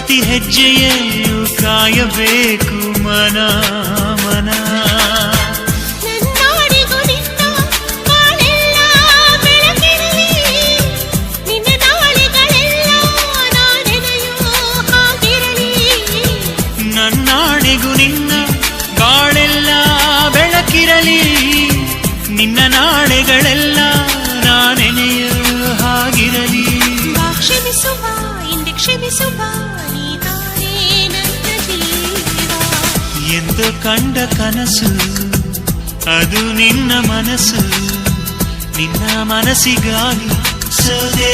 ಪ್ರತಿ ಹೆಜ್ಜೆಯಲ್ಲೂ ಕಾಯಬೇಕು ಮನ ಮನ. ನನ್ನಾಣೆಗೂ ನಿನ್ನ ಬಾಳೆಲ್ಲ ಬೆಳಕಿರಲಿ, ನಿನ್ನ ನಾಳೆಗಳೆಲ್ಲ ನಾನೆನೆಯ ಹಾಗಿರಲಿ. ಕ್ಷಮಿಸುವ ಹಿಂದೆ ಕ್ಷಮಿಸುವ ನೀನೇ ನನ್ನ ಜೀವ ಎಂದು ಕಂಡ ಕನಸು ಅದು ನಿನ್ನ ಮನಸ್ಸು, ನಿನ್ನ ಮನಸ್ಸಿಗಾಗಿ ಸೋದೆ.